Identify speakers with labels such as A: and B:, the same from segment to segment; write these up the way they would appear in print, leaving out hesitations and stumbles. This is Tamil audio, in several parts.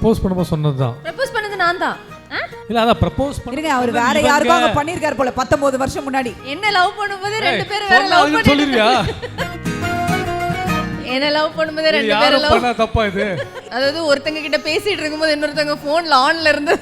A: ப்ரப்போஸ் பண்ணும்போது சொன்னதுதான்.
B: ப்ரப்போஸ் பண்ணது நான் தான்.
A: இல்ல அத ப்ரப்போஸ்
C: இருங்க, அவர் வேற யாருக்கோ அங்க பண்ணிருக்காரு போல 19 வருஷம் முன்னாடி.
B: என்ன லவ் பண்ணும்போது ரெண்டு பேரும் வேற லவ் பண்ணி
A: சொல்லிருவியா?
B: என்ன லவ் பண்ணும்போது ரெண்டு பேரும் லவ்
A: பண்ணா தப்பா இது?
B: அதாவது ஒருத்தங்க கிட்ட பேசிட்டு இருக்கும்போது இன்னொருத்தங்க போன்ல ஆன்ல இருந்து.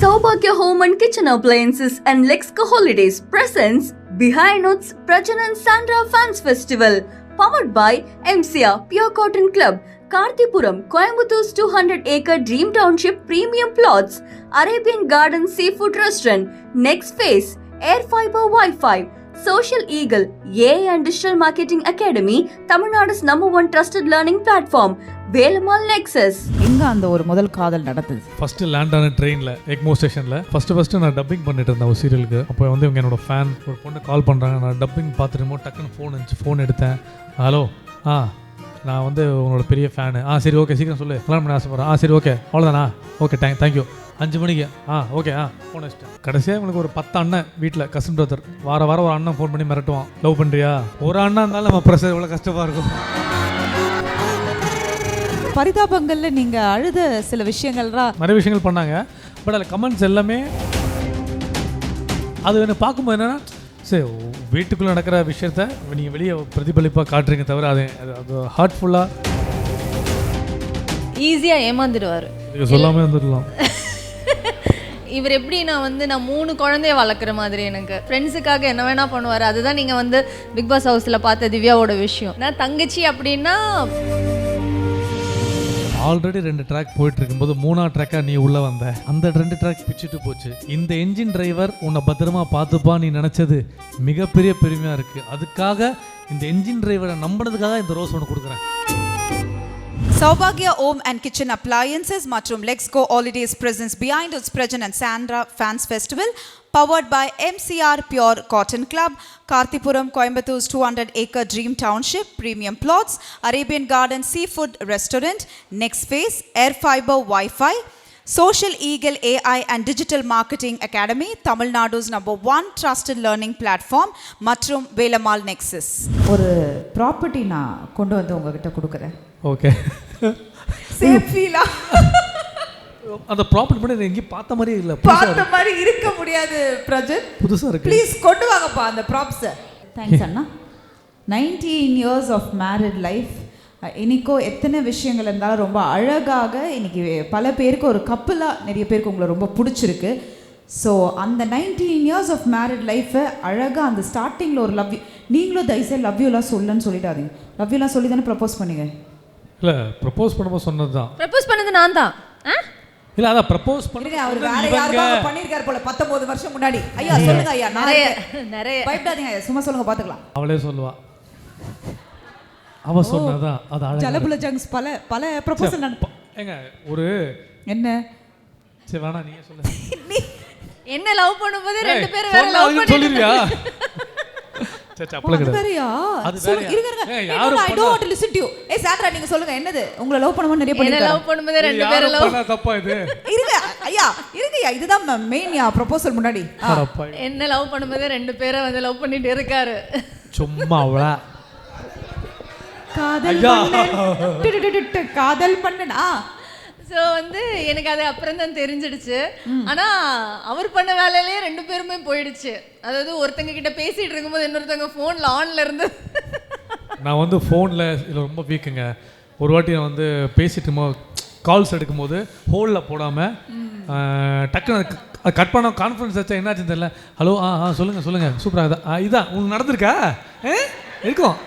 D: Saubhagya Home and Kitchen Appliances and Lexco Holidays presents Behind Notes Prajanan Sandra Fans Festival, powered by MCR Pure Cotton Club, Karthipuram, Coimbator's 200-acre Dream Township Premium Plots, Arabian Garden Seafood Restaurant, Next Phase, Air Fiber Wi-Fi, Social Eagle, AI and Digital Marketing Academy, Tamil Nadu's #1 trusted learning platform, Velamal Nexus.
C: எங்க அந்த ஒரு முதல் காதல் நடந்தது?
A: ஃபர்ஸ்ட் லேண்ட் ஆன ட்ரெயின்ல எக்மோ ஸ்டேஷன்ல ஃபர்ஸ்ட் நான் டப்பிங் பண்ணிட்டு இருந்தேன் ஒரு சீரியலுக்கு. அப்போ வந்து இவங்க என்னோட ஃபேன் ஒரு பொண்ணு கால் பண்றாங்க. நான் டப்பிங் பார்த்துட்டு டக்குன்னு ஃபோன் எடுத்தேன். ஹலோ, நான் வந்து உங்களோட பெரிய ஃபேனு. சரி ஓகே, சீக்கிரம் சொல்லு, கல்யாணம் பண்ண ஆசைப்படுறேன். சரி ஓகே, அவ்வளோதானா? Okay, thank you. 5 மணிக்கு ஓகே ஃபோன் வச்சிட்டேன். கடைசியாக உங்களுக்கு ஒரு 10 அண்ணன் வீட்டில் கசின் பிரதர் வாரம் ஒரு அண்ணன் ஃபோன் பண்ணி மிரட்டுவான், லவ் பண்ணுறியா? ஒரு அண்ணன் இருந்தாலும் நம்ம ப்ரெஷர் எவ்வளோ கஷ்டமாக இருக்கும்.
C: பரிதாபங்கள்ல நீங்க அழுத சில விஷயங்கள்லாம்
A: நிறைய விஷயங்கள் பண்ணாங்க. பட் அதில் கமெண்ட்ஸ் எல்லாமே அது எனக்கு பார்க்கும்போது என்னென்னா, சரி வீட்டுக்குள்ளே நடக்கிற விஷயத்த நீங்கள் வெளியே பிரதிபலிப்பாக காட்டுறீங்க தவிர அது ஹார்ட்ஃபுல்லாக
B: ஈஸியாக ஏமாந்துடுவார்.
A: இதுக்கு சொல்லாமல் வந்துடலாம்.
B: இவர் எப்படி நான் 3 குழந்தைய வளர்க்குற மாதிரி எனக்கு ஃப்ரெண்ட்ஸுக்காக என்ன வேணா பண்ணுவார். அதுதான் நீங்கள் பிக் பாஸ் ஹவுஸில் பார்த்த திவ்யாவோட விஷயம். நான் தங்கச்சி அப்படின்னா
A: ஆல்ரெடி 2 ட்ராக் போயிட்டு இருக்கும்போது 3ஆவது ட்ராக்காக நீ உள்ளே வந்த. அந்த 2 ட்ராக் பிச்சுட்டு போச்சு. இந்த என்ஜின் டிரைவர் உன்னை பத்திரமா பார்த்துப்பா நீ நினச்சது மிகப்பெரிய பெருமையாக இருக்குது. அதுக்காக இந்த என்ஜின் டிரைவரை நம்பினதுக்காக இந்த ரோஸ் ஒன்று கொடுக்குறேன்.
C: Saubhagya Home and Kitchen Appliances மற்றும் Lexco Holidays presents Behind Notes Prajanan Sandra Fans Festival, powered by MCR Pure Cotton Club, Karthipuram, Coimbator's 200-acre Dream Township Premium Plots, Arabian Garden Seafood Restaurant, Next Phase, Air Fiber Wi-Fi, Social Eagle AI and Digital Marketing Academy, Tamil Nadu's #1 trusted learning platform, மற்றும் Velamal Nexus. ஒரு ப்ராப்பர்ட்டி நான் கொண்டு வந்து உங்ககிட்ட கொடுக்குறேன்.
A: ஓகே,
C: சேஃப் ஃபீலா?
A: அந்த ப்ராப்பர்ட்டி பண்ணி எங்கேயும் பார்த்த மாதிரி இல்லை,
C: பார்த்த மாதிரி இருக்க முடியாது பிரஜன்,
A: புதுசாக இருக்கு.
C: ப்ளீஸ் கொண்டு வாங்கப்பா அந்த ப்ராப்ஸை. தேங்க்ஸ் அண்ணா. 19 years ஆஃப் மேரிட் லைஃப். இன்னைக்கோ எத்தனை விஷயங்கள் இருந்தாலும் ரொம்ப அழகாக இன்னைக்கு பல பேருக்கு ஒரு கப்பலாக நிறைய பேருக்கு உங்களை ரொம்ப பிடிச்சிருக்கு. ஸோ அந்த 19 years ஆஃப் மேரிட் லைஃப்பை அழகாக அந்த ஸ்டார்டிங்கில் ஒரு லவ் யூ, நீங்களும் தயவுசெய்து லவ் யூலாம் சொல்லுன்னு சொல்லிடாதீங்க. லவ் யூலாம் சொல்லி தானே ப்ரப்போஸ் பண்ணீங்க?
A: இல்லை, ப்ரப்போஸ் பண்ணும்போது சொன்னது தான்.
B: ப்ரப்போஸ் பண்ணது நான் தான்.
A: இல்லை அதான் ப்ரப்போஸ் பண்ணுங்க.
C: அவர் வேற யாருக்கோ பண்ணியிருக்காரு போல 19 வருஷம் முன்னாடி. ஐயா சொல்லுங்க ஐயா, நிறைய பயப்படாதீங்க ஐயா, சும்மா சொல்லுங்க பார்த்துக்கலாம்.
A: அவளே சொல்லுவா, அவ சொன்னதான். அது அழகா
C: ஜலபுல ஜங்ஸ் பல ப்ரப்போசல்
A: ஏங்க ஒரு
C: என்ன?
A: சரி வேணா நீங்க சொல்லுங்க.
B: என்ன லவ் பண்ணும்போது ரெண்டு பேரும் வேற லவ் பண்ணி
A: சொல்லிருவியா? சச்ச அப்பள
C: அது வேறயா?
A: அது வேறயா?
C: இருங்க யாரும் I don't want to listen to you. ஏய் சாத்ரா, நீங்க சொல்லுங்க என்னது? உங்களை லவ் பண்ணும்போது நிறைய பண்ணிருக்காங்க.
B: என்ன லவ் பண்ணும்போது ரெண்டு பேரும் லவ்
A: பண்ணா தப்பா இது?
C: இருங்க ஐயா, இருங்கயா, இதுதான் மெயின் யா ப்ரப்போசல் முன்னாடி.
B: என்ன லவ் பண்ணும்போது ரெண்டு பேரும் லவ் பண்ணிட்டு இருக்காரு.
A: சும்மா அவளா
C: காதல் பண்ணனா.
B: ஸோ எனக்கு அது அப்புறம் தான் தெரிஞ்சிடுச்சு. ஆனால் அவர் பண்ண வேலையிலேயே ரெண்டு பேருமே போயிடுச்சு. அதாவது ஒருத்தங்க கிட்ட பேசிகிட்டு இருக்கும்போது இன்னொருத்தங்க ஃபோனில் ஆனில் இருந்து.
A: நான் ஃபோனில் இதில் ரொம்ப வீக்குங்க. ஒரு வாட்டி நான் பேசிட்டு கால்ஸ் எடுக்கும்போது ஹோலில் போடாமல் டக்குன்னு கட் பண்ண கான்ஃபரன்ஸ் வச்சா என்னாச்சுன்னு தெரியல. ஹலோ சொல்லுங்கள் சூப்பராக இதான் உங்களுக்கு நடந்திருக்கா? இருக்கும்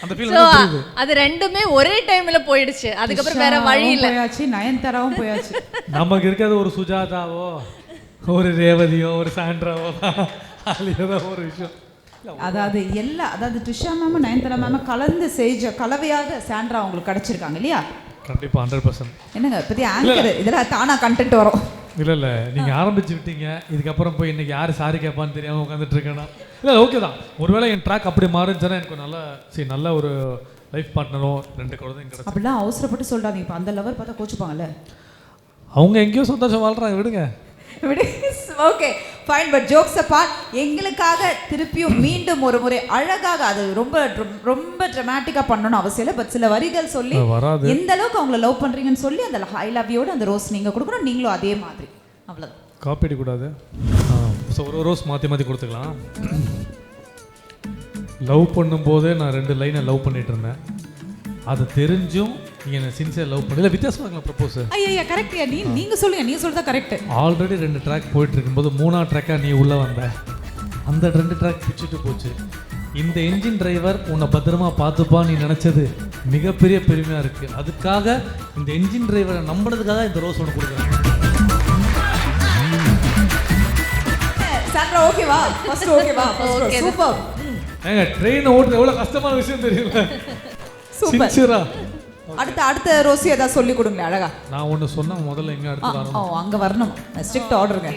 A: அந்த ஃபீல் தெரியுது.
B: அது ரெண்டுமே ஒரே டைம்ல போயிடுச்சு. அதுக்கப்புறம் வேற வழி இல்ல.
C: போயாச்சு, நயன்தாராவும் போயாச்சு.
A: நமக்கு இருக்கிறது ஒரு சுஜாதாவோ ஒரு ரேவதியோ ஒரு சாண்ட்ராவோ அதுதான் ஒரு விஷயம்.
C: அதாவது ட்ரிஷா மேம் நயன்தாரா மேம் கலந்து செஞ்ச கலவையாக சாண்ட்ரா உங்களுக்கு கிடைச்சிருக்காங்க இல்லையா?
A: கண்டிப்பா 100%.
C: என்னங்க பத்தி ஆங்கர் இதெல்லாம் தானா கண்டென்ட் வரும்.
A: இல்லை நீங்கள் ஆரம்பிச்சு விட்டீங்க. இதுக்கப்புறம் போய் இன்னைக்கு யார் சாரி கேட்பான்னு தெரியாமல் உட்காந்துட்டு இருக்கேன்னா இல்லை ஓகே தான். ஒருவேளை என் ட்ராக் அப்படி மாறுச்சுன்னா எனக்கு நல்ல ஒரு லைஃப் பார்ட்னரும் 2 குழந்தைங்க கிடைக்கும்.
C: அப்படிலாம் அவசரப்பட்டு சொல்கிறாங்க. இப்போ அந்த லவர் பார்த்தா கோச்சுப்பாங்கல்ல.
A: அவங்க எங்கேயோ சந்தோஷம் வாழ்கிறாங்க, விடுங்க.
C: Okay, fine. But jokes abort, எங்களுக்காக திருப்பியும் மீண்டும் ஒரு முறை அழகாக, அது ரொம்ப ரொம்ப ட்ராமாட்டிக்காக பண்ணணும்னு அவசியம் இல்லை, பட் சில வரிகள் சொல்லி எந்த அளவுக்கு அவங்கள லவ் பண்ணுறீங்கன்னு சொல்லி அந்த ஐ லவ் யூட அந்த ரோஸ் நீங்கள் கொடுக்கணும், நீங்களும் அதே மாதிரி. அவ்வளோதான்.
A: காப்பி அடிக்கூடாது. ஸோ ஒரு ரோஸ் மாற்றி மாற்றி கொடுத்துக்கலாம். லவ் பண்ணும்போதே நான் 2 லைனை லவ் பண்ணிட்டு இருந்தேன். அது தெரிஞ்சும் நீங்கள் என்ன சின்சியர் லவ் பண்ணல. வித்தியாசமாக இருக்கலாம் ப்ரப்போஸ்.
C: ஐயா கரெக்ட். நீங்கள் சொல்லுங்கள், நீங்கள் சொல்கிறதா கரெக்ட்.
A: ஆல்ரெடி 2 ட்ராக் போயிட்டு இருக்கும்போது 3ஆவது ட்ராக்காக நீ உள்ளே வந்த. அந்த 2 ட்ராக் பிடிச்சிட்டு போச்சு. இந்த என்ஜின் டிரைவர் உன்னை பத்திரமா பார்த்துப்பா நீ நினச்சது மிகப்பெரிய பெருமையாக இருக்குது. அதுக்காக இந்த என்ஜின் டிரைவரை நம்பினதுக்காக இந்த ரோஸ் ஒன்று கொடுக்குறேன்.
C: சாண்ட்ரா ஓகேவா? ஃபர்ஸ்ட் ஓகேவா?
B: Okay,
C: super.
A: ஏங்க ட்ரெயின் ஓட்டுறது எவ்வளோ கஷ்டமான விஷயம் தெரியல.
C: சூப்பர்.
A: சின்சியரா.
C: அடுத்த ரோசி ஏதாவது சொல்லி கொடுங்க அழகா.
A: நான் ஒன்று சொன்னேன் முதல்ல, எங்கே அடுத்து வரணும்?
C: அங்கே வரணும், ஸ்ட்ரிக்ட் ஆர்டருங்க.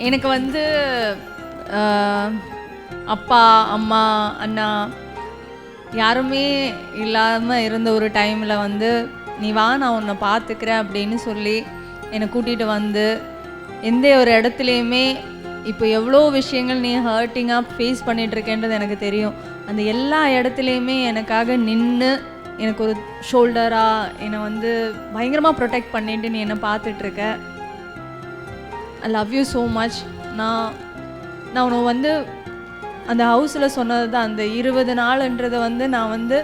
B: எனக்கு வந்து அப்பா அம்மா அண்ணா யாருமே இல்லாமல் இருந்த ஒரு டைமில் வந்து நீ வா நான் உன்னை பார்த்துக்கிறேன் அப்படின்னு சொல்லி என்னை கூட்டிகிட்டு வந்து எந்த ஒரு இடத்துலையுமே இப்போ எவ்வளோ விஷயங்கள் நீ ஹர்ட்டிங்காக ஃபேஸ் பண்ணிகிட்ருக்கேன்றது எனக்கு தெரியும். அந்த எல்லா இடத்துலையுமே எனக்காக நின்று எனக்கு ஒரு ஷோல்டராக என்னை வந்து பயங்கரமாக ப்ரொடெக்ட் பண்ணிட்டு நீ என்னை பார்த்துட்ருக்க. I love you so much. நான் உன்னை வந்து அந்த ஹவுஸில் சொன்னது தான், அந்த 20 நாளுன்றதை வந்து நான் வந்து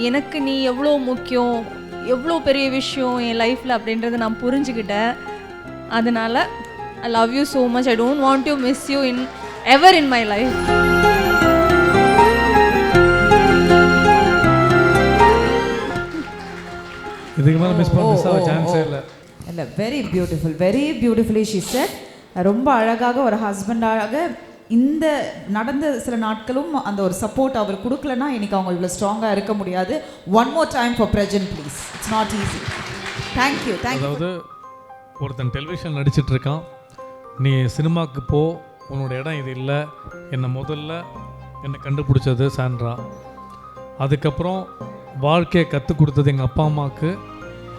B: எனக்கு நீ எவ்வளோ முக்கியம், எவ்வளோ பெரிய விஷயம் என் லைஃப்பில் அப்படின்றத நான் புரிஞ்சுக்கிட்டேன். அதனால் I love you so much. I don't want to miss you ever in my life.
A: இதுக்கு மேலே மிஸ் பண்ண சான்ஸே இல்லை.
C: இல்லை, very beautiful, very beautifully she said. ரொம்ப அழகாக ஒரு ஹஸ்பண்டாக இந்த நடந்த சில நாட்களும் அந்த ஒரு சப்போர்ட் அவர் கொடுக்கலன்னா இன்னைக்கு அவங்க இவ்வளோ ஸ்ட்ராங்காக இருக்க முடியாது. One more time for Prajan please. It's not easy. Thank you.
A: அதாவது ஒருத்தன் டெலிவிஷன் நடிச்சிட்டு இருக்கான், நீ சினிமாவுக்கு போ, உன்னோட இடம் இது இல்லை. முதல்ல என்னை கண்டுபிடிச்சது சாண்ட்ரா. அதுக்கப்புறம் வாழ்க்கையை கற்றுக் கொடுத்தது எங்கள் அப்பா அம்மாவுக்கு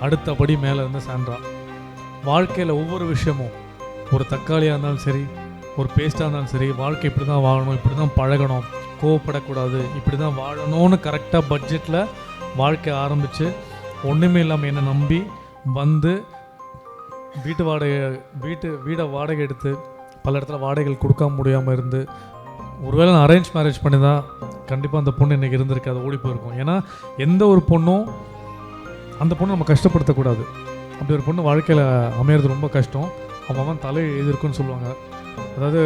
A: அடுத்தபடி மேலே இருந்த சாண்ட்ரா. வாழ்க்கையில் ஒவ்வொரு விஷயமும், ஒரு தக்காளியாக இருந்தாலும் சரி, ஒரு பேஸ்ட்டாக இருந்தாலும் சரி, வாழ்க்கை இப்படி தான் வாழணும், இப்படி தான் பழகணும், கோவப்படக்கூடாது, இப்படி தான் வாழணும்னு கரெக்டாக பட்ஜெட்டில் வாழ்க்கை ஆரம்பித்து ஒன்றுமே இல்லாமல் என்னை நம்பி வந்து வீடை வாடகை எடுத்து பல இடத்துல வாடகைகள் கொடுக்க முடியாமல் இருந்து, ஒருவேளை நான் அரேஞ்ச் மேரேஜ் பண்ணி தான் கண்டிப்பாக அந்த பொண்ணு இன்றைக்கி இருந்திருக்கு, அது ஓடி போயிருக்கும். ஏன்னா எந்த ஒரு பொண்ணும் அந்த பொண்ணை நம்ம கஷ்டப்படுத்தக்கூடாது. அப்படி ஒரு பொண்ணு வாழ்க்கையில் அமையிறது ரொம்ப கஷ்டம். அவன் தலை எழுதிருக்குன்னு சொல்லுவாங்க. அதாவது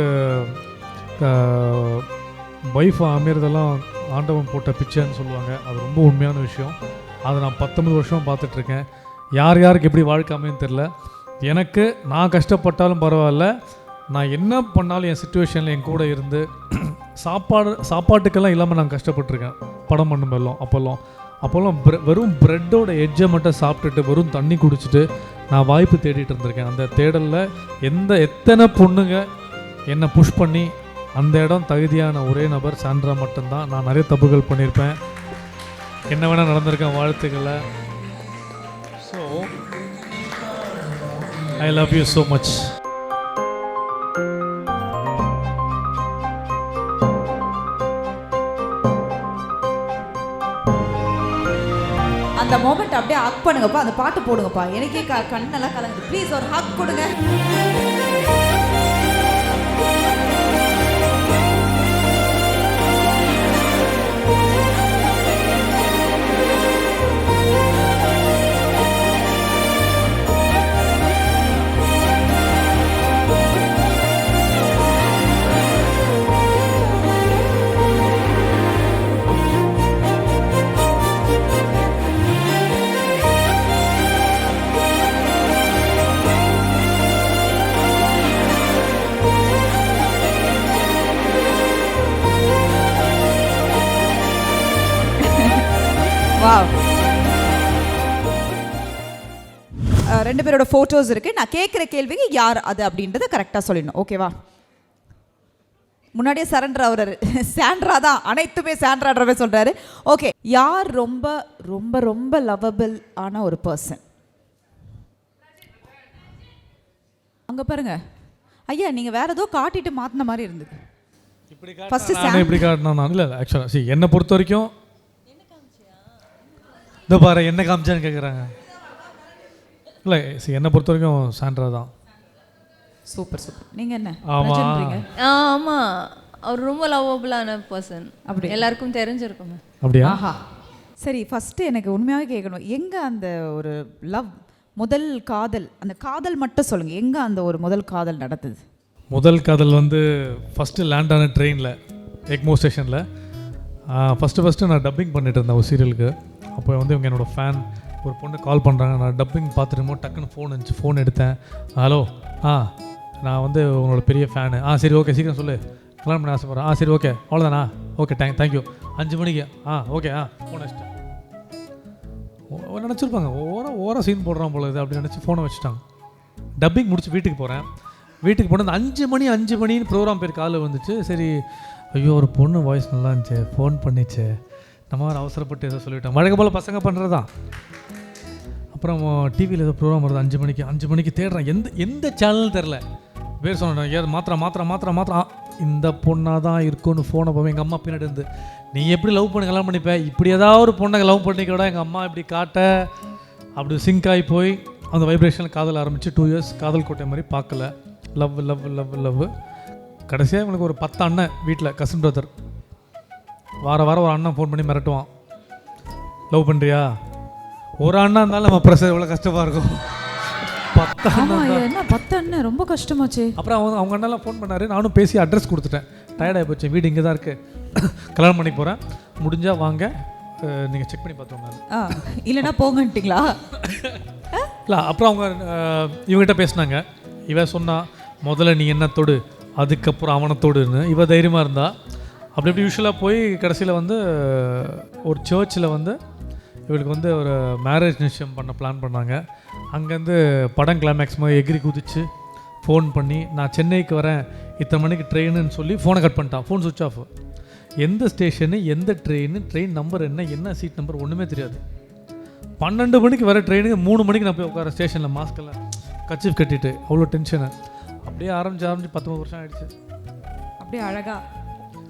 A: ஒய்ஃப் அமையிறதெல்லாம் ஆண்டவன் போட்ட பிச்சைன்னு சொல்லுவாங்க. அது ரொம்ப உண்மையான விஷயம். அதை நான் 19 வருஷம் பார்த்துட்ருக்கேன். யாருக்கு எப்படி வாழ்க்கை அமையும் தெரில. எனக்கு நான் கஷ்டப்பட்டாலும் பரவாயில்ல, நான் என்ன பண்ணாலும் என் சுச்சுவேஷனில் என் கூட இருந்து சாப்பாட்டுக்கெல்லாம் இல்லாமல் நான் கஷ்டப்பட்டுருக்கேன். படம் பண்ணும்போதெல்லாம் அப்போல்லாம் வெறும் ப்ரெட்டோட எட்ஜை மட்டும் சாப்பிட்டுட்டு வெறும் தண்ணி குடிச்சிட்டு நான் வாய்ப்பு தேடிட்டு இருந்திருக்கேன். அந்த தேடலில் எத்தனை பொண்ணுங்க என்னை புஷ் பண்ணி அந்த இடம் தகுதியான ஒரே நபர் சாண்ட்ரா மட்டும்தான். நான் நிறைய தப்புகள் பண்ணியிருப்பேன், என்ன வேணால் நடந்திருக்கேன் வாழ்த்துக்களை. So I love you so much.
C: அந்த மொமெண்ட் அப்படியே ஹக் பண்ணுங்கப்பா, அந்த பாட்டு போடுங்கப்பா. எனக்கே கண்ணெல்லாம் கலங்குது. ப்ளீஸ் ஒரு ஹக் கொடுங்க. வாவ். 2 பேரோட ஃபோட்டோஸ் இருக்கு. நான் கேட்குற கேள்விக்கு யார் அது அப்படின்றத கரெக்டாக சொல்லிடணும். ஓகேவா? முன்னாடியே சரண்டர் அவர் சாண்ட்ரா தான், அனைத்துமே சாண்ட்ரான்றவே சொல்கிறாரு. ஓகே, யார் ரொம்ப ரொம்ப ரொம்ப லவபிள் ஆன ஒரு பர்சன்? அங்கே பாருங்க, ஐயா நீங்கள் வேற ஏதோ காட்டிட்டு மாற்றின மாதிரி இருந்தது.
A: இப்படி
C: First
A: காட்டினா இப்படி காட்டினா நான் இல்லை ஆக்சுவலாக சரி என்னை பொறுத்த வரைக்கும் இதோ பாரு என்ன காமிச்சான்னு கேட்குறாங்க. இல்லை சரி என்னை பொறுத்த வரைக்கும் சாண்ட்ரா தான்.
C: Super super. நீங்கள் என்ன
A: ஆமா.
C: பிரஜன்றீங்க?
B: ஆமாம், அவர் ரொம்ப லவ்வபுளான பர்சன்,
C: அப்படி
B: எல்லாருக்கும் தெரிஞ்சிருக்குமே.
A: அப்படியா?
C: ஆஹா. சரி ஃபஸ்ட்டு எனக்கு உண்மையாகவே கேட்கணும், எங்கே அந்த ஒரு லவ் முதல் காதல், அந்த காதல் மட்டும் சொல்லுங்கள், எங்கே அந்த ஒரு முதல் காதல் நடந்தது?
A: முதல் காதல் வந்து ஃபஸ்ட்டு லேண்ட் ஆன ட்ரெயினில் எக்மோ ஸ்டேஷனில். ஃபஸ்ட்டு நான் டப்பிங் பண்ணிட்டு இருந்தேன் ஒரு சீரியலுக்கு. அப்போ வந்து இவங்க என்னோடய ஃபேன் ஒரு பொண்ணு கால் பண்ணுறாங்க. நான் டப்பிங் பார்த்துட்டு டக்குன்னு ஃபோன் இருந்துச்சு, ஃபோன் எடுத்தேன். ஹலோ, நான் வந்து உங்களோட பெரிய ஃபேனு. சரி ஓகே சீக்கிரம் சொல்லு, கல்யாணம் பண்ண ஆசைப்படுறேன். சரி ஓகே அவ்வளோதானா, ஓகே தேங்க்யூ 5 மணிக்கு ஓகே ஃபோன் வச்சுட்டேன். நினச்சிருப்பாங்க ஓரா சீன் போடுறான் போல இது அப்படின்னு நினச்சி ஃபோனை வச்சுட்டாங்க. டப்பிங் முடிச்சு வீட்டுக்கு போகிறேன். வீட்டுக்கு போனது 5 மணின்னு ப்ரோக்ராம் பேர் காலில் வந்துச்சு. சரி ஐயோ ஒரு பொண்ணு வாய்ஸ் நல்லா இருந்துச்சு, ஃபோன் பண்ணிச்சு, நம்ம வேறு அவசரப்பட்டு ஏதோ சொல்லிவிட்டோம். வழக்கம் போல் பசங்க பண்ணுறது தான். அப்புறம் டிவியில் ஏதோ ப்ரோக்ராம் வருது 5 மணிக்கு தேடுறேன். எந்த சேனல் தெரில, பேர் சொன்னேன் ஏதாவது மாத்திரா இந்த பொண்ணாக தான் இருக்குன்னு ஃபோனை போவேன். எங்கள் அம்மா பின்னாடி இருந்து நீ எப்படி லவ் பண்ணி கல்யாணம் பண்ணிப்பேன், இப்படி ஏதாவது ஒரு பொண்ணை லவ் பண்ணிக்கூட எங்கள் அம்மா இப்படி காட்ட அப்படி சிங்க் ஆகி போய் அந்த வைப்ரேஷனில் காதல் ஆரம்பித்து 2 இயர்ஸ் காதல் கோட்டை மாதிரி பார்க்கல. லவ் கடைசியாக இவனுக்கு ஒரு 10 அண்ணன் வீட்டில், கசின் பிரதர். வாரம் ஒரு அண்ணன் ஃபோன் பண்ணி மிரட்டுவான், லவ் பண்ணுறியா? ஒரு அண்ணா இருந்தாலும் நம்ம ப்ரெஷர் எவ்வளோ கஷ்டமாக இருக்கும். 10
C: என்ன 10 அண்ணன் ரொம்ப கஷ்டமாச்சு.
A: அப்புறம் அவங்க அண்ணெல்லாம் ஃபோன் பண்ணார். நானும் பேசி அட்ரஸ் கொடுத்துட்டேன். டயர்டாகி போச்சு, வீடு இங்கே தான் இருக்குது, கல்யாணம் பண்ணி போகிறேன், முடிஞ்சால் வாங்க நீங்கள் செக் பண்ணி பார்த்தோம்.
C: இல்லைன்னா போங்கன்ட்டிங்களா?
A: இல்லை அப்புறம் அவங்க இவங்ககிட்ட பேசினாங்க. இவன் சொன்னா முதல்ல நீ என்ன தொடு, அதுக்கப்புறம் அவனை தொடுன்னு. இவ தைரியமாக இருந்தா. அப்படி யூஸ்வலாக போய் கடைசியில் வந்து ஒரு சர்ச்சில் வந்து இவளுக்கு வந்து ஒரு மேரேஜ் நிச்சயம் பண்ண பிளான் பண்ணாங்க. அங்கேருந்து படம் கிளைமேக்ஸ் மாதிரி எகிரி குதிச்சு ஃபோன் பண்ணி நான் சென்னைக்கு வரேன், இத்தனை மணிக்கு ட்ரெயின்னு சொல்லி ஃபோனை கட் பண்ணிட்டான். ஃபோன் சுவிட்ச் ஆஃப். எந்த ஸ்டேஷனு, எந்த ட்ரெயின் நம்பர் என்ன சீட் நம்பர் ஒன்றுமே தெரியாது. 12 மணிக்கு வர ட்ரெயினுக்கு 3 மணிக்கு நான் போய் உட்கார ஸ்டேஷனில், மாஸ்கெல்லாம் கச்சிஃப் கட்டிட்டு. அவ்வளோ டென்ஷனு. அப்படியே ஆரம்பிச்சு 19 வருஷம் ஆகிடுச்சு.
C: அப்படியே அழகா.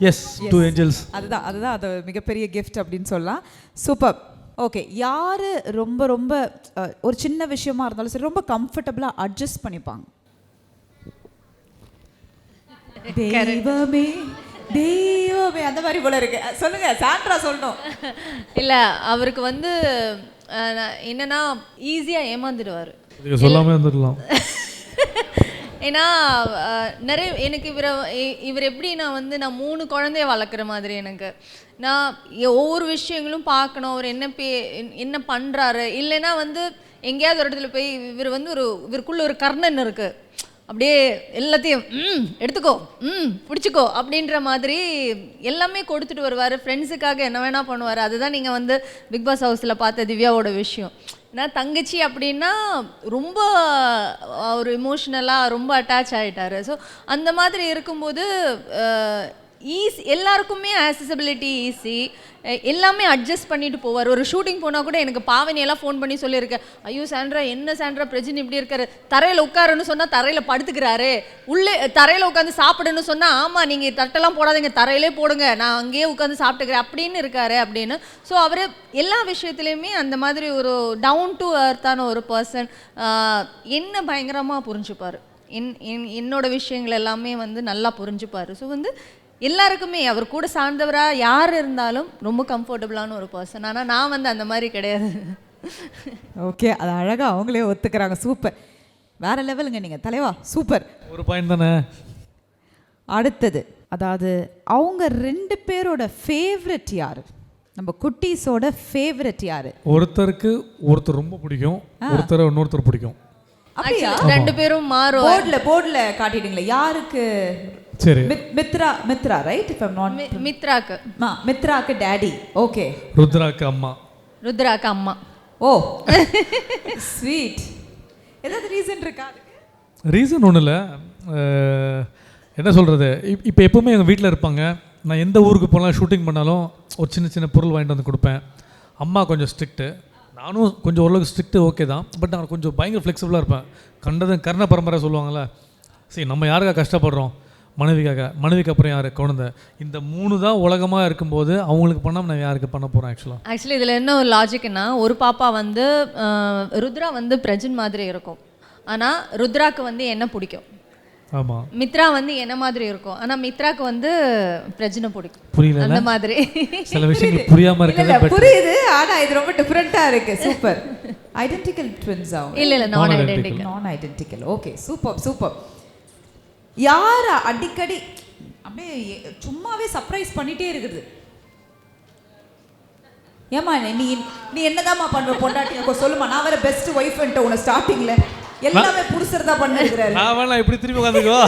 A: Yes, 2 angels.
C: அதுதான் அது மிகப்பெரிய கிஃப்ட் அப்படின்னு சொல்லலாம். சூப்பர். ஓகே, யார் ரொம்ப ஒரு சின்ன விஷயமா இருந்தாலும் சரி ரொம்ப கம்ஃபர்டபுளாக அட்ஜஸ்ட் பண்ணிப்பாங்க? தெய்வமே அந்த மாதிரி போல இருக்கு. சொல்லுங்க, சாண்ட்ரா சொல்லணும்.
B: இல்லை, அவருக்கு வந்து என்னன்னா ஈஸியாக ஏமாந்துடுவார்.
A: சொல்லாமல் இருந்துடலாம்.
B: ஏன்னா நிறைய எனக்கு இவர் எப்படி நான் 3 குழந்தைய வளர்க்குற மாதிரி. எனக்கு நான் ஒவ்வொரு விஷயங்களும் பார்க்கணும், அவர் என்ன பண்ணுறாரு. இல்லைன்னா எங்கேயாவது ஒரு இடத்துல போய் இவருக்குள்ள ஒரு கர்ணன் இருக்குது, அப்படியே எல்லாத்தையும் எடுத்துக்கோ பிடிச்சிக்கோ அப்படின்ற மாதிரி எல்லாமே கொடுத்துட்டு வருவார். ஃப்ரெண்ட்ஸுக்காக என்ன வேணால் பண்ணுவார். அதுதான் நீங்கள் பிக் பாஸ் ஹவுஸில் பார்த்த திவ்யாவோட விஷயம். ஏன்னா தங்கச்சி அப்படின்னா ரொம்ப ஒரு இமோஷ்னலாக ரொம்ப அட்டாச் ஆகிட்டார். ஸோ அந்த மாதிரி இருக்கும்போது ஈஸி, எல்லாருக்குமே ஆக்சசிபிலிட்டி ஈஸி, எல்லாமே அட்ஜஸ்ட் பண்ணிட்டு போவார். ஒரு ஷூட்டிங் போனால் கூட எனக்கு பாவனியெல்லாம் ஃபோன் பண்ணி சொல்லியிருக்கேன், ஐயோ சாண்ட்ரா என்ன சாண்ட்ரா பிரஜின் இப்படி இருக்காரு, தரையில் உட்காருன்னு சொன்னால் தரையில் படுத்துக்கிறாரு, உள்ளே தரையில் உட்காந்து சாப்பிடுன்னு சொன்னால் ஆமாம் நீங்கள் தட்டெல்லாம் போடாதீங்க தரையிலே போடுங்க நான் அங்கேயே உட்காந்து சாப்பிட்டுக்கிறேன் அப்படின்னு இருக்காரு அப்படின்னு. ஸோ அவர் எல்லா விஷயத்துலையுமே அந்த மாதிரி ஒரு டவுன் டு அர்த்தான ஒரு பர்சன். என்ன பயங்கரமாக புரிஞ்சுப்பார், என்னோட விஷயங்கள் எல்லாமே நல்லா புரிஞ்சுப்பார். ஸோ எல்லாருக்குமே அவர் கூட சார்ந்தவராக யார் இருந்தாலும் ரொம்ப கம்ஃபர்டபுளான ஒரு பர்சன். ஆனால் நான் அந்த மாதிரி கிடையாது.
C: ஓகே, அது அழகாக அவங்களே ஒத்துக்கிறாங்க. சூப்பர், வேற லெவலுங்க நீங்கள் தலைவா. சூப்பர்.
A: ஒரு பாயிண்ட் தானே.
C: அடுத்தது, அதாவது அவங்க 2 பேரோட ஃபேவரட் யார்? நம்ம குட்டீஸோட ஃபேவரட் யார்?
A: ஒருத்தர் ரொம்ப பிடிக்கும், இன்னொருத்தர் பிடிக்கும்.
C: அப்படியா?
B: 2 பேரும் மாறும்.
C: போர்ட்ல காட்டிடுங்களே யாருக்கு?
A: சரி,
C: Mithra right? If I am not மித்ராக்கு டாடி. ஓகே,
A: ருத்ராக்கு அம்மா.
C: Oh sweet. ஏதாவது ரீசன் இருக்கா?
A: ரீசன் ஒன்றும் இல்லை. என்ன சொல்கிறது, இப்போ எப்போவுமே எங்கள் வீட்டில் இருப்பாங்க. நான் எந்த ஊருக்கு போனாலும் ஷூட்டிங் பண்ணாலும் ஒரு சின்ன பொருள் வாங்கிட்டு வந்து கொடுப்பேன். அம்மா கொஞ்சம் ஸ்ட்ரிக்ட்டு, நானும் கொஞ்சம் ஓரளவுக்கு ஸ்ட்ரிக்ட்டு ஓகே தான். பட் நான் கொஞ்சம் பயங்கர ஃப்ளெக்சிபிளாக இருப்பேன். கர்ண பரம்பரை சொல்லுவாங்கள்ல, சரி நம்ம யாருக்காக கஷ்டப்படுறோம்? மனைவிக்காக. மனைவிக்கு அப்புறம் யார்? குழந்தை. இந்த 3 தான் உலகமாக இருக்கும்போது அவங்களுக்கு பண்ணாமல் நான் யாருக்கு பண்ண போகிறேன்?
B: ஆக்சுவலி இதில் என்ன ஒரு லாஜிக்னா, ஒரு பாப்பா வந்து ருத்ரா வந்து பிரஜன் மாதிரி இருக்கும், ஆனால் ருத்ராக்கு வந்து என்ன பிடிக்கும்.
A: ஆமாம்.
B: மித்ரா வந்து என்ன மாதிரி இருக்கும், ஆனால் மித்ராக்கு வந்து பிரஜனை பிடிக்கும்.
A: புரியல
B: அந்த மாதிரி
A: சில விஷயங்கள் புரியாமல் இருக்குது.
C: புரியுது, ஆனால் இது ரொம்ப டிஃப்ரெண்ட்டாக இருக்குது. சூப்பர். ஐடென்டிக்கல் ட்வின்ஸ் ஆகும்?
B: இல்லை நான் ஐடென்டிக்கல்.
C: நான் ஐடென்டிக்கல். Okay, super super. யார் அடிக்கடி அப்படியே சும்மாவே சர்ப்ரைஸ் பண்ணிட்டே இருக்குது? ஏமா நீ நீ என்னதாம்மா பண்ணுவ பொண்டாட்டி சொல்லுமா? நான் வேற பெஸ்ட் ஒய்ஃப்ன்ட்டு உன ஸ்டார்டிங்ல எல்லாமே புருஷர் தான் பண்ணிருக்காரு.
A: நான் இப்படி திரும்பி உட்காந்துக்கோ.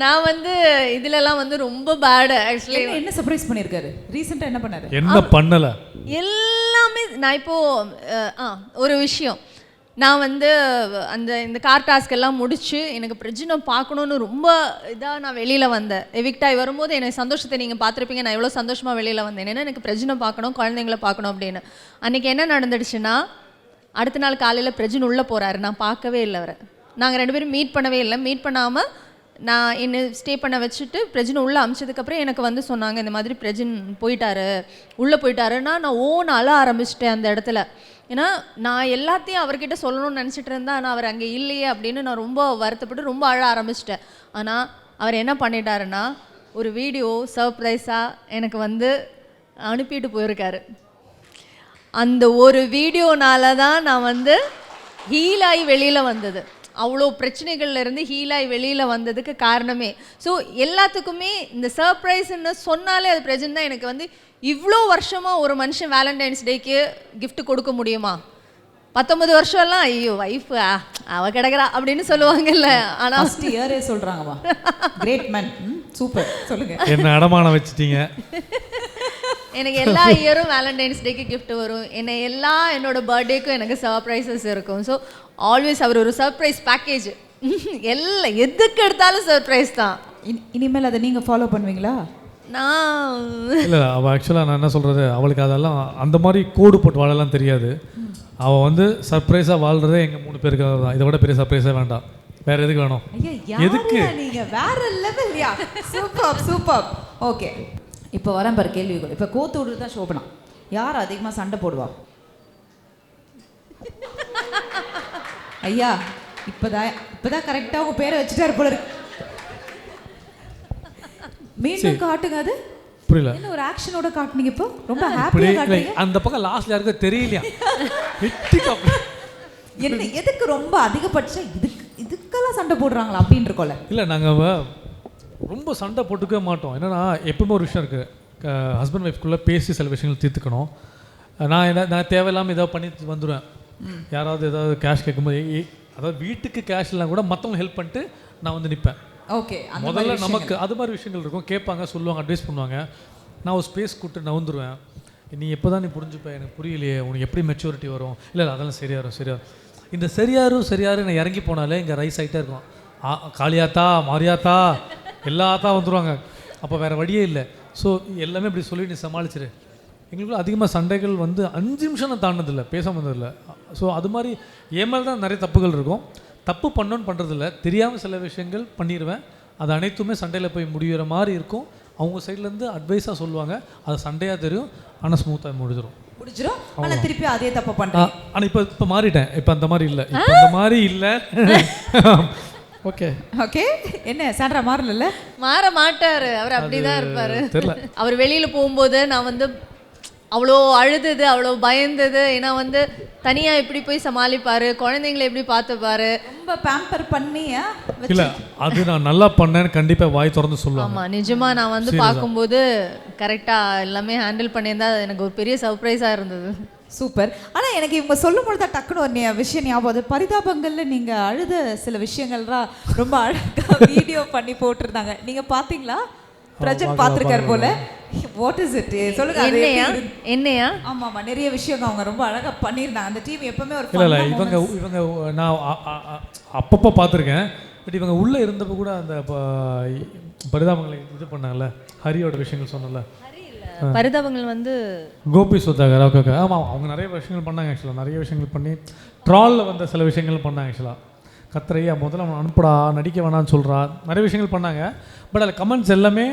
B: நான் வந்து இதுலலாம் வந்து ரொம்ப பேட். ஆக்சுவலி
C: என்ன சர்ப்ரைஸ் பண்ணிருக்காரு? ரீசெண்டா என்ன பண்ணாரு?
A: என்ன பண்ணல?
B: எல்லாமே நான் இப்போ ஒரு விஷயம், நான் வந்து இந்த கார் டாஸ்க் எல்லாம் முடிச்சு எனக்கு பிரஜனை பார்க்கணுன்னு ரொம்ப இதாக நான் வெளியில் வந்தேன். எவிக்டாய் வரும்போது எனக்கு சந்தோஷத்தை நீங்கள் பார்த்துருப்பீங்க. நான் எவ்வளோ சந்தோஷமாக வெளியில் வந்தேன். ஏன்னா எனக்கு பிரஜனை பார்க்கணும், குழந்தைங்கள பார்க்கணும் அப்படின்னு. அன்றைக்கி என்ன நடந்துடுச்சுன்னா, அடுத்த நாள் காலையில் பிரஜன் உள்ளே போகிறாரு. நான் பார்க்கவே இல்லை அவரை. நாங்கள் 2 பேரும் மீட் பண்ணவே இல்லை. மீட் பண்ணாமல் நான் என்னை ஸ்டே பண்ண வச்சுட்டு பிரஜனை உள்ளே அமிச்சதுக்கப்புறம் எனக்கு வந்து சொன்னாங்க, இந்த மாதிரி பிரஜன் போயிட்டாரு, உள்ளே போயிட்டாருன்னா நான் அழ ஆரம்பிச்சிட்டேன் அந்த இடத்துல. ஏன்னா நான் எல்லாத்தையும் அவர்கிட்ட சொல்லணும்னு நினச்சிட்டு இருந்தேன், ஆனால் அவர் அங்கே இல்லையே அப்படின்னு நான் ரொம்ப வருத்தப்பட்டு ரொம்ப அழ ஆரம்பிச்சிட்டேன். ஆனால் அவர் என்ன பண்ணிட்டாருன்னா, ஒரு வீடியோ சர்ப்ரைஸாக எனக்கு வந்து அனுப்பிட்டு போயிருக்காரு. அந்த ஒரு வீடியோனால தான் நான் வந்து ஹீலாகி வெளியில் வந்தது. அவ்வளோ பிரச்சனைகள்லேருந்து ஹீலாகி வெளியில் வந்ததுக்கு காரணமே. ஸோ எல்லாத்துக்குமே இந்த சர்ப்ரைஸ்ன்னு சொன்னாலே அது பிரச்சனை தான். எனக்கு வந்து இவ்வளோ வருஷமாக ஒரு மனுஷன் வேலண்டைன்ஸ் டேக்கு கிஃப்ட் கொடுக்க முடியுமா? 19 வருஷம்லாம் ஐயோ வைஃபு அவ கிடக்குறா அப்படின்னு சொல்லுவாங்கல்ல. ஆனால்
C: ஃபர்ஸ்ட் இயரே சொல்கிறாங்கம்மா. Great man. சூப்பர். சொல்லுங்க.
A: என்ன அடமானம் வச்சுட்டீங்க?
B: எனக்கு எல்லா இயரும் வேலண்டைன்ஸ் டேக்கு கிஃப்ட் வரும். என்னோட பர்த்டேக்கும் எனக்கு சர்ப்ரைசஸ் இருக்கும். ஸோ ஆல்வேஸ் அவர் ஒரு சர்ப்ரைஸ் பேக்கேஜ். எல்லாம் எதுக்கு எடுத்தாலும் சர்ப்ரைஸ் தான்.
C: இனிமேல் அதை நீங்கள் ஃபாலோ பண்ணுவீங்களா?
B: நான்
A: இல்லை, அவள் ஆக்சுவலாக நான் என்ன சொல்கிறது, அவளுக்கு அதெல்லாம் அந்த மாதிரி கோடு போட்டு வாழலாம் தெரியாது. அவள் வந்து சர்ப்ரைஸாக வாழ்கிறதே எங்கள் 3 பேருக்காக தான். இதை விட பெரிய சர்ப்ரைஸே வேண்டாம். வேற எதுக்கு வேணும்?
C: எதுக்கு நீங்கள் வேற லெவல்யா? Super super. ஓகே, இப்போ வரேன் பாரு கேள்விகள். இப்போ கோத்து விடுறது தான் சோபனா. யார் அதிகமாக சண்டை போடுவா? ஐயா இப்போதான் கரெக்டாக உங்கள் பேரை வச்சுட்டாரு போல இருக்கு. மீண்டும் காட்டுங்க. அது
A: புரியல.
C: என்ன ஒரு ஆக்ஷனோட காட்டுனீங்க? இப்போ ரொம்ப ஹாப்பியா காட்டுறீங்க.
A: அந்த பக்கம் லாஸ்ட்ல யாருக்கு தெரியலையா?
C: என்ன எதுக்கு ரொம்ப அதிகபட்சம் இதுக்கெல்லாம் சண்டை போடுறாங்களா அப்படின்னு இருக்கோல?
A: இல்லை, நாங்கள் ரொம்ப சண்டை போட்டுக்கவே மாட்டோம். என்னன்னா எப்பவுமே ஒரு விஷயம் இருக்குது, ஹஸ்பண்ட் ஒய்ஃப்குள்ளே பேசி சில விஷயங்கள் தீர்த்துக்கணும். நான் தேவையில்லாமல் ஏதாவது பண்ணி வந்துடுவேன். யாராவது ஏதாவது கேஷ் கேட்கும்போது, அதாவது வீட்டுக்கு கேஷ் இல்லைனா கூட மற்றவங்க ஹெல்ப் பண்ணிட்டு நான் வந்து நிற்பேன்.
C: ஓகே,
A: முதல்ல நமக்கு அது மாதிரி விஷயங்கள் இருக்கும். கேட்பாங்க, சொல்லுவாங்க, அட்வைஸ் பண்ணுவாங்க. நான் ஒரு ஸ்பேஸ் கூப்பிட்டு நவுந்துருவேன். நீ எப்போ தான் நீ புரிஞ்சுப்ப, எனக்கு புரியலையே, உனக்கு எப்படி மெச்சூரிட்டி வரும்? இல்லை அதெல்லாம் சரியாரும். இந்த சரியாரு நான் இறங்கி போனாலே இங்கே ரைஸ் ஆகிட்டே இருக்கும். காளியாத்தா மாரியாத்தா எல்லாத்தா வந்துடுவாங்க. அப்போ வேறு வழியே இல்லை. ஸோ எல்லாமே இப்படி சொல்லி நீ சமாளிச்சிரு. எங்களுக்குள்ள அதிகமாக சண்டைகள் வந்து 5 நிமிஷம் நான் தாண்டதில்லை, பேச வந்ததில்லை. ஸோ அது மாதிரி என் மேலே தான் நிறைய தப்புகள் இருக்கும். தப்பு பண்ணோன்னு பண்ணுறதில்ல, தெரியாமல் சில விஷயங்கள் பண்ணிடுவேன். அது அனைத்துமே சண்டையில் போய் முடிகிற மாதிரி இருக்கும். அவங்க சைட்லேருந்து அட்வைஸாக சொல்லுவாங்க, அது சண்டையாக தெரியும், ஆனால் ஸ்மூத்தாக முடிஞ்சிடும்.
C: ஆனால் திருப்பி அதே தப்பு பண்ணுறேன்.
A: ஆனால் இப்போ மாறிட்டேன். இப்போ அந்த மாதிரி இல்லை, இப்போ அந்த மாதிரி இல்லை. Okay
C: okay. என்ன சாண்ட்ரா மாறல?
B: மாற மாட்டாரு அவர், அப்படிதான் இருப்பாரு.
A: தெரியல.
B: அவர் வெளியில போகும்போது நான் வந்து அவ்வளோ அழுதது, அவ்வளோ பயந்தது. ஏன்னா வந்து தனியாக எப்படி போய் சமாளிப்பார், குழந்தைங்களை எப்படி பார்த்துப்பாரு,
C: ரொம்ப பேம்பர் பண்ணி.
A: இல்லை, அது நான் நல்லா பண்ணேன்னு கண்டிப்பாக வாய் திறந்து சொல்லுவேன்.
B: ஆமாம், நிஜமாக நான் வந்து பார்க்கும்போது கரெக்டாக எல்லாமே ஹேண்டில் பண்ணியிருந்தா எனக்கு ஒரு பெரிய சர்ப்ரைஸாக இருந்தது.
C: சூப்பர். ஆனால் எனக்கு இவங்க சொல்லும் பொழுது தான் டக்குன்னு ஒரு விஷயம் ஞாபகம். பரிதாபங்களில் நீங்கள் அழுத சில விஷயங்கள்லாம் ரொம்ப அழகாக வீடியோ பண்ணி போட்டிருந்தாங்க. நீங்கள் பார்த்தீங்களா? பிரஜன் பார்த்துருக்காரு போல. What is it? சொல்லுங்க.
B: என்னையா?
C: ஆமாம், நிறைய விஷயம் அவங்க ரொம்ப அழகாக பண்ணியிருந்தாங்க. அந்த டீம் எப்பவுமே ஒரு
A: இல்லை இவங்க நான் அப்பப்போ பார்த்துருக்கேன். பட் இவங்க உள்ளே இருந்தப்போ கூட அந்த பரிதாபங்களை இது பண்ணாங்கல்ல, ஹரியோட விஷயங்கள் சொன்னல.
B: பரிதாபங்கள் வந்து
A: கோபி சுதாகர். Okay okay. ஆமாம், அவங்க நிறைய விஷயங்கள் பண்ணாங்க. ஆக்சுவலாக நிறைய விஷயங்கள் பண்ணி ட்ராலில் வந்த சில விஷயங்கள் பண்ணாங்க. ஆக்சுவலாக கத்துறையா முதல்ல அவன் அனுப்புடா, நடிக்க வேணான்னு சொல்கிறா, நிறைய விஷயங்கள் பண்ணாங்க. பட் அதில் கமெண்ட்ஸ் எல்லாமே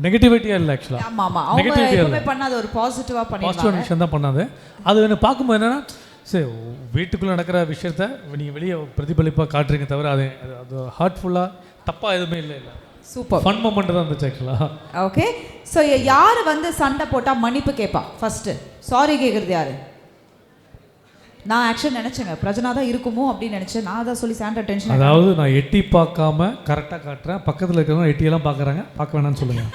A: நெகட்டிவிட்டியாக இல்லை. ஆக்சுவலாக
C: ஆமா ஆமா அவங்க
A: நெகட்டிவிட்டியாக
C: எப்பவுமே பண்ணாது ஒரு பாசிட்டிவா
A: பாசிட்டிவான
C: பண்ணிடுவாங்க.
A: விஷயம் தான் பண்ணாது. அது எனக்கு பார்க்கும்போது என்னென்னா, சரி வீட்டுக்குள்ளே நடக்கிற விஷயத்த நீங்கள் வெளியே பிரதிபலிப்பாக காட்டுறீங்க தவிர அது அது ஹார்ட்ஃபுல்லாக தப்பாக எதுவுமே இல்லை.
C: சூப்பர்
A: ஃபன் மொமெண்ட் தான் இருந்துச்சு ஆக்சுவலாக.
C: ஓகே. ஸோ யார் வந்து சண்டை போட்டால் மன்னிப்பு கேட்பா ஃபர்ஸ்ட்? சாரி கேட்குறது யாரு? நான் ஆக்சுவலி நினச்சேங்க பிரஜனா தான் இருக்குமோ அப்படின்னு நினச்சேன். நான் தான் சொல்லி சாண்டா டென்ஷன்.
A: அதாவது நான் எட்டி பார்க்காம கரெக்டாக காட்டுறேன், பக்கத்தில் இருக்கிறவங்க எட்டியெல்லாம் பார்க்குறாங்க, பார்க்க வேணாம்னு சொல்லுங்கள்.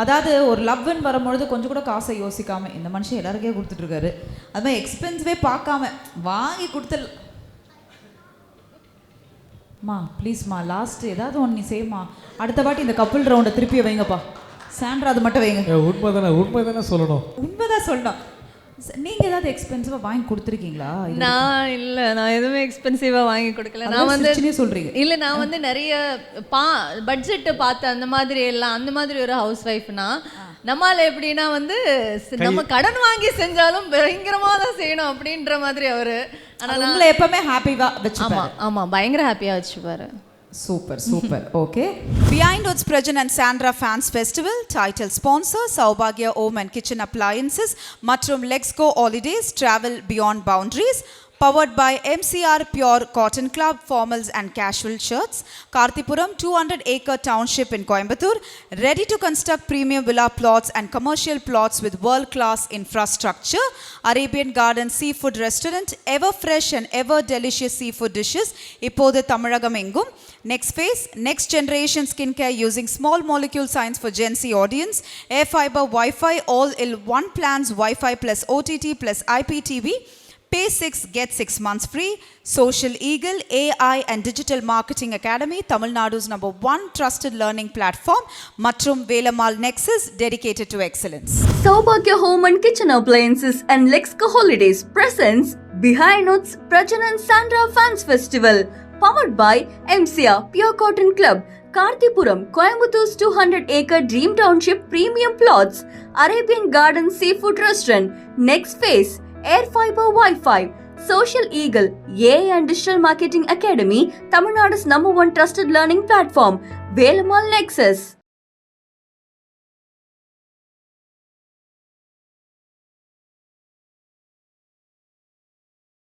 C: அதாவது ஒரு லவ்னு வரும்பொழுது கொஞ்சம் கூட காசை யோசிக்காம இந்த மனுஷன் எல்லாருக்கே கொடுத்துட்ருக்காரு, அது மாதிரி எக்ஸ்பென்சிவே பார்க்காம வாங்கி கொடுத்து மா ப்ளீஸ்மா லாஸ்ட் ஏதாவது ஒன்று நீ செய்யுமா, அடுத்த வாட்டி இந்த கப்புள் ரவுண்டை திருப்பி வைங்கப்பா சாண்ட்ரா, அது மட்டும் வைங்க.
A: உண்மை தானே சொல்லணும்.
C: உண்மைதான் சொல்லணும். நீங்கள் ஏதாவது எக்ஸ்பென்சிவாக வாங்கி கொடுத்துருக்கீங்களா?
B: நான் இல்லை, நான் எதுவுமே எக்ஸ்பென்சிவாக வாங்கி கொடுக்கல. நான் வந்து
C: சொல்கிறீங்க
B: இல்லை, நான் வந்து நிறைய பட்ஜெட்டை பார்த்து அந்த மாதிரி எல்லாம் அந்த மாதிரி ஒரு ஹவுஸ் ஒய்ஃப்னா நம்மளால எப்படின்னா வந்து நம்ம கடன் வாங்கி செஞ்சாலும் பயங்கரமாக தான் செய்யணும் அப்படின்ற மாதிரி அவரு. ஆனால்
C: உங்களை எப்பவுமே ஹாப்பியாக வச்சு.
B: ஆமாம் ஆமாம், பயங்கர ஹாப்பியாக வச்சுப்பாரு.
C: Super super. Okay. Behind Woods Prajan and Sandra Fans Festival title sponsor Saubhagya Home and Kitchen Appliances மற்றும் Let's Go Holidays Travel Beyond Boundaries. Powered by MCR Pure Cotton Club formals and casual shirts. Karthipuram 200-acre township in Coimbatore, ready to construct premium villa plots and commercial plots with world-class infrastructure. Arabian Garden Seafood Restaurant, ever fresh and ever delicious seafood dishes. இப்போது தமிழகம் எங்கும். Next phase, next generation skincare using small molecule science for Gen Z audience. Air fiber Wi-Fi, all in one plans, Wi-Fi plus OTT plus IPTV. Pay 6, get 6 months free. Social Eagle, AI and Digital Marketing Academy, Tamil Nadu's #1 trusted learning platform. மற்றும் Velamal Nexus, dedicated to excellence.
D: Saubhagya Home and Kitchen Appliances and Lexco Holidays presents Behind Woods Prajan and Sandra Fans Festival. Powered by MCR Pure Cotton Club, Karthipuram, Coimbatore 200-acre Dream Township premium plots, Arabian Garden Seafood Restaurant, Next Phase, Air Fiber Wi-Fi, Social Eagle, AI and Digital Marketing Academy, Tamil Nadu's #1 trusted learning platform, Velamal Nexus.